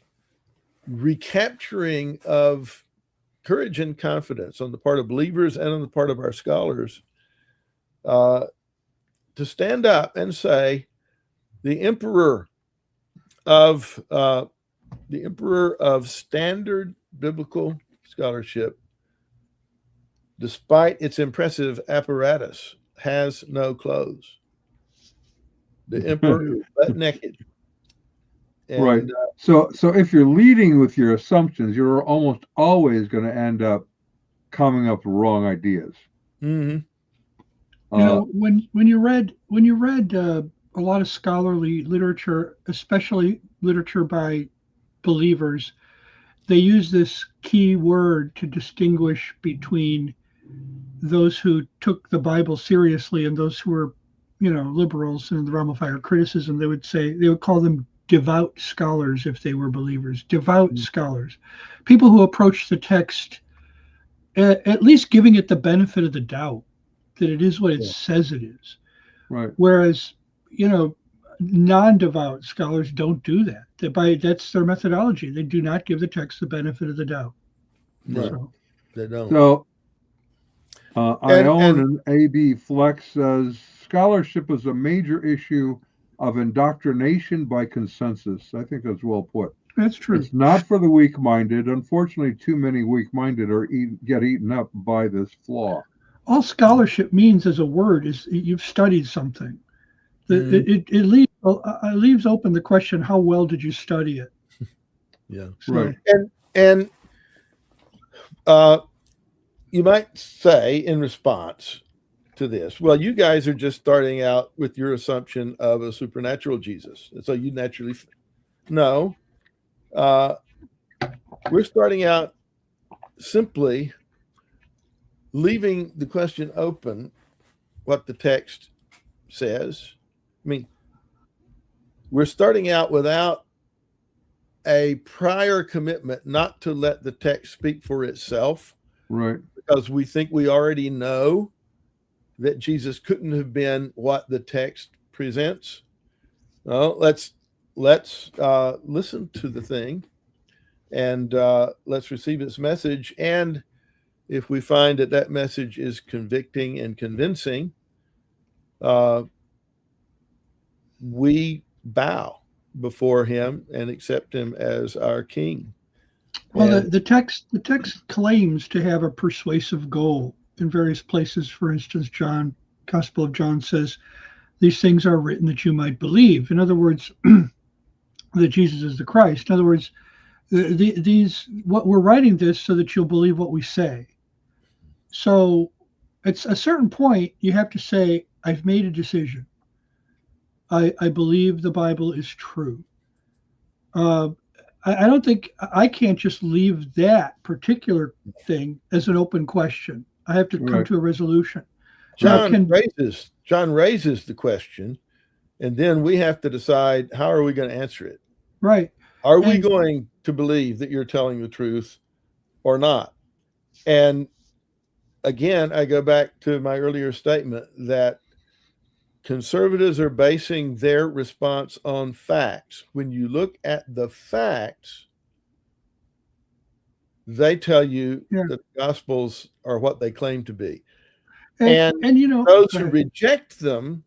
[SPEAKER 3] recapturing of courage and confidence on the part of believers and on the part of our scholars to stand up and say, the emperor of standard biblical scholarship, despite its impressive apparatus, has no clothes. The emperor is butt naked. And,
[SPEAKER 1] So if you're leading with your assumptions, you're almost always going to end up coming up with wrong ideas.
[SPEAKER 2] You know, when you read a lot of scholarly literature, especially literature by believers, they use this key word to distinguish between those who took the Bible seriously and those who were, you know, liberals in the realm of higher criticism. They would call them devout scholars if they were believers. Devout scholars, people who approach the text at least giving it the benefit of the doubt that it is what it says it is. Whereas, you know, non-devout scholars don't do that. That's their methodology. They do not give the text the benefit of the doubt.
[SPEAKER 3] So, they don't.
[SPEAKER 1] So Ione and A.B. Flex says scholarship is a major issue of indoctrination by consensus. I think that's well put.
[SPEAKER 2] That's true.
[SPEAKER 1] It's not for the weak-minded. Unfortunately, too many weak-minded get eaten up by this flaw.
[SPEAKER 2] All scholarship means as a word is you've studied something. It leaves open the question, how well did you study it?
[SPEAKER 3] And you might say in response to this, well, you guys are just starting out with your assumption of a supernatural Jesus. And so you naturally, no, we're starting out simply leaving the question open, what the text says. I mean, we're starting out without a prior commitment not to let the text speak for itself,
[SPEAKER 1] Right.
[SPEAKER 3] because we think we already know that Jesus couldn't have been what the text presents. No, let's listen to the thing, and let's receive its message. And if we find that that message is convicting and convincing, we bow before him and accept him as our king.
[SPEAKER 2] Well, the text claims to have a persuasive goal in various places. For instance, Gospel of John says, "These things are written that you might believe." In other words, that Jesus is the Christ. In other words, what we're writing this so that you'll believe what we say. So, at a certain point, you have to say, "I've made a decision. I believe the Bible is true." I don't think I can't just leave that particular thing as an open question. I have to come to a resolution.
[SPEAKER 3] John raises the question, and then we have to decide, how are we going to answer it?
[SPEAKER 2] Right.
[SPEAKER 3] Are we going to believe that you're telling the truth or not? And again, I go back to my earlier statement that conservatives are basing their response on facts. When you look at the facts, they tell you that the Gospels are what they claim to be. And you know, those who reject them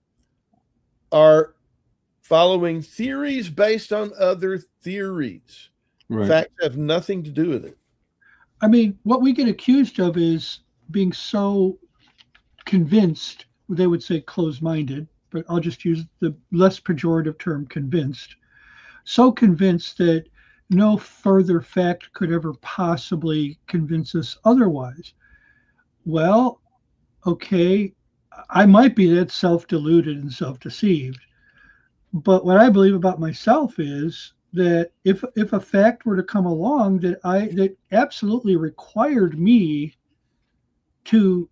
[SPEAKER 3] are following theories based on other theories.
[SPEAKER 1] Right.
[SPEAKER 3] Facts have nothing to do with it.
[SPEAKER 2] I mean, what we get accused of is being so convinced, they would say closed-minded, but I'll just use the less pejorative term convinced, so convinced that no further fact could ever possibly convince us otherwise. Well, okay, I might be that self-deluded and self-deceived, but what I believe about myself is that if a fact were to come along that absolutely required me to,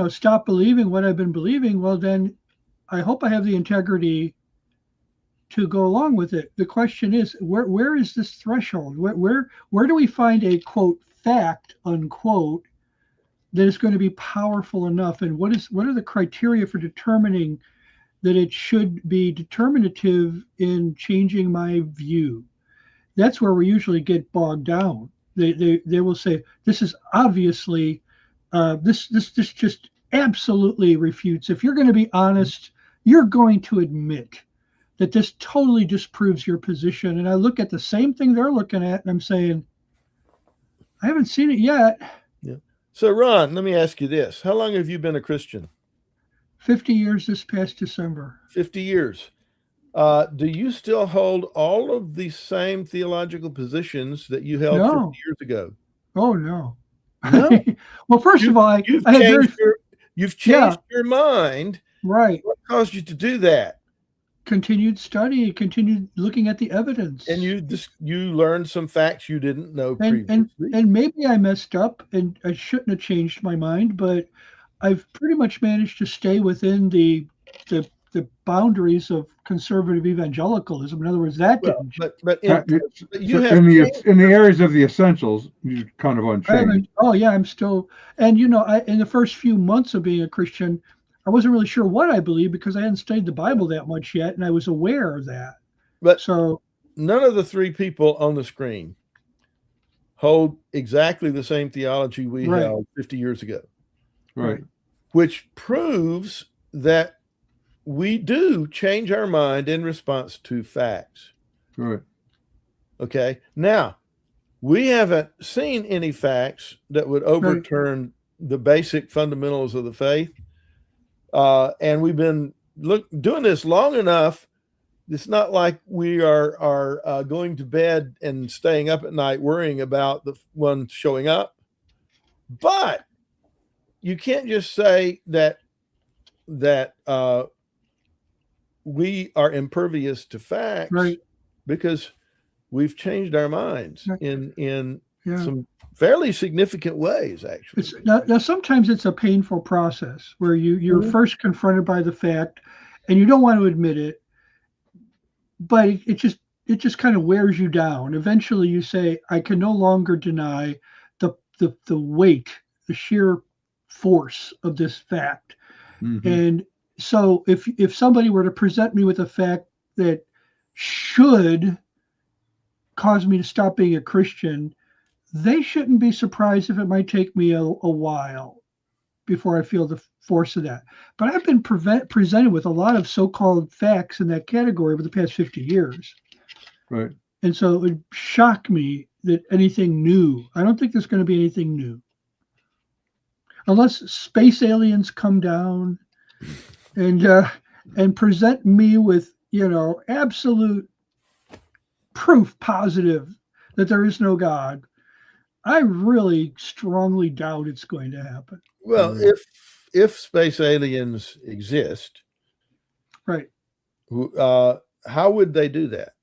[SPEAKER 2] stop believing what I've been believing, well, then I hope I have the integrity to go along with it. The question is, where is this threshold? Where do we find a quote fact unquote that is going to be powerful enough? And what are the criteria for determining that it should be determinative in changing my view? That's where we usually get bogged down. They will say, this is obviously this just absolutely refutes. If you're going to be honest, you're going to admit that this totally disproves your position. And I look at the same thing they're looking at, and I'm saying, I haven't seen it yet.
[SPEAKER 3] Yeah. So, Ron, let me ask you this. How long have you been a Christian?
[SPEAKER 2] 50 years this past December.
[SPEAKER 3] 50 years. Do you still hold all of the same theological positions that you held 50 years ago?
[SPEAKER 2] Oh, no. No? Well, first of all,
[SPEAKER 3] you've changed your mind.
[SPEAKER 2] Right.
[SPEAKER 3] What caused you to do that?
[SPEAKER 2] Continued study, continued looking at the evidence.
[SPEAKER 3] And you learned some facts you didn't know previously.
[SPEAKER 2] And maybe I messed up and I shouldn't have changed my mind, but I've pretty much managed to stay within the boundaries of conservative evangelicalism. In other words, that didn't.
[SPEAKER 1] In the areas of the essentials, you're kind of unchanged.
[SPEAKER 2] I'm still. And in the first few months of being a Christian, I wasn't really sure what I believed because I hadn't studied the Bible that much yet, and I was aware of that.
[SPEAKER 3] But none of the three people on the screen hold exactly the same theology we held 50 years ago.
[SPEAKER 1] Right.
[SPEAKER 3] Which proves that we do change our mind in response to facts.
[SPEAKER 1] Right.
[SPEAKER 3] Okay. Now, we haven't seen any facts that would overturn the basic fundamentals of the faith. And we've been doing this long enough. It's not like we are going to bed and staying up at night worrying about the one showing up. But you can't just say that we are impervious to facts, because we've changed our minds in some fairly significant ways, actually.
[SPEAKER 2] Now, sometimes it's a painful process where you're first confronted by the fact and you don't want to admit it, but it just it just kind of wears you down. Eventually you say, I can no longer deny the weight, the sheer force of this fact.
[SPEAKER 1] Mhm.
[SPEAKER 2] And so if somebody were to present me with a fact that should cause me to stop being a Christian, they shouldn't be surprised if it might take me a while before I feel the force of that. But I've been presented with a lot of so-called facts in that category over the past 50 years.
[SPEAKER 1] Right.
[SPEAKER 2] And so it would shock me that anything new, I don't think there's going to be anything new. Unless space aliens come down and present me with, absolute proof positive that there is no God, I really strongly doubt it's going to happen.
[SPEAKER 3] Well, if space aliens exist,
[SPEAKER 2] right?
[SPEAKER 3] How would they do that?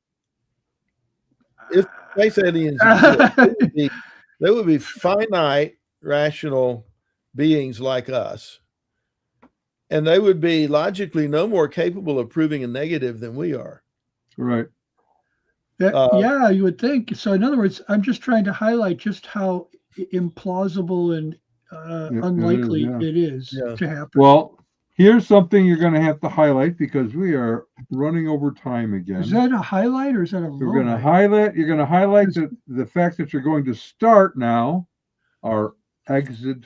[SPEAKER 3] If space aliens exist, they would be finite, rational beings like us, and they would be logically no more capable of proving a negative than we are.
[SPEAKER 1] Right.
[SPEAKER 2] Yeah, you would think. So in other words, I'm just trying to highlight just how implausible and unlikely it is to happen.
[SPEAKER 1] Well, here's something you're going to have to highlight because we are running over time again.
[SPEAKER 2] Is that a highlight or is that a low?
[SPEAKER 1] You're going to highlight the fact that you're going to start now our exit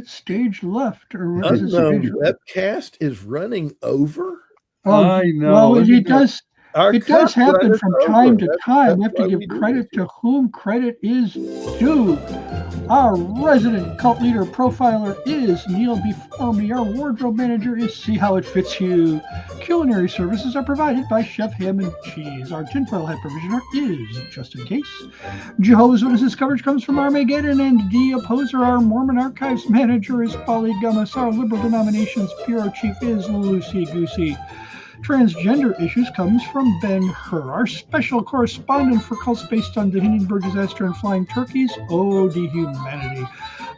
[SPEAKER 2] stage left, or
[SPEAKER 3] unknown webcast is running over.
[SPEAKER 1] I know.
[SPEAKER 2] Well, it does. It does happen from time to time. We have to give credit to whom credit is due. Our resident cult leader profiler is Neil before me. Our wardrobe manager is See How It Fits You. Culinary services are provided by Chef Ham and Cheese. Our tinfoil hat provisioner is Just In Case. Jehovah's Witnesses coverage comes from Armageddon and The Opposer. Our Mormon archives manager is Polly Gummis. Our liberal denominations bureau chief is Lucy Goosey. Transgender issues comes from Ben Hur. Our special correspondent for cults based on the Hindenburg disaster and flying turkeys, Ode to Humanity.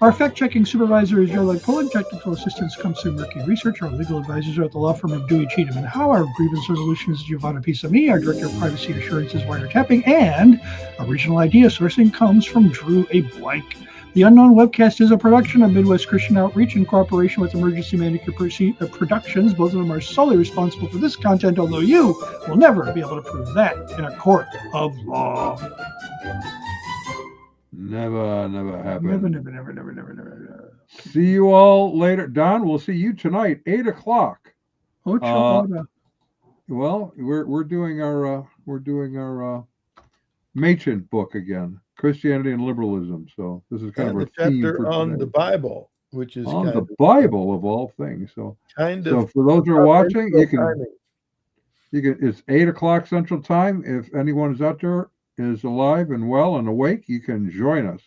[SPEAKER 2] Our fact-checking supervisor is Joe Legpolen. Technical assistance comes through Murky Research. Our legal advisors are at the law firm of Dewey, Cheatham and Howe. Our grievance resolution is Giovanna Pisami. Our director of privacy assurance is wiretapping. And original idea sourcing comes from Drew A. Blank. The Unknown Webcast is a production of Midwest Christian Outreach in cooperation with Emergency Manicure Productions. Both of them are solely responsible for this content, although you will never be able to prove that in a court of law.
[SPEAKER 1] Never happen.
[SPEAKER 2] Never.
[SPEAKER 1] See you all later. Don, we'll see you tonight, 8 o'clock. Well, we're doing our Machen book again. Christianity and Liberalism. So this is kind of a
[SPEAKER 3] chapter
[SPEAKER 1] theme
[SPEAKER 3] on the Bible, which is
[SPEAKER 1] on the Bible of all things. So so for those who are watching, you can. It's 8 o'clock Central Time. If anyone is out there is alive and well and awake, you can join us.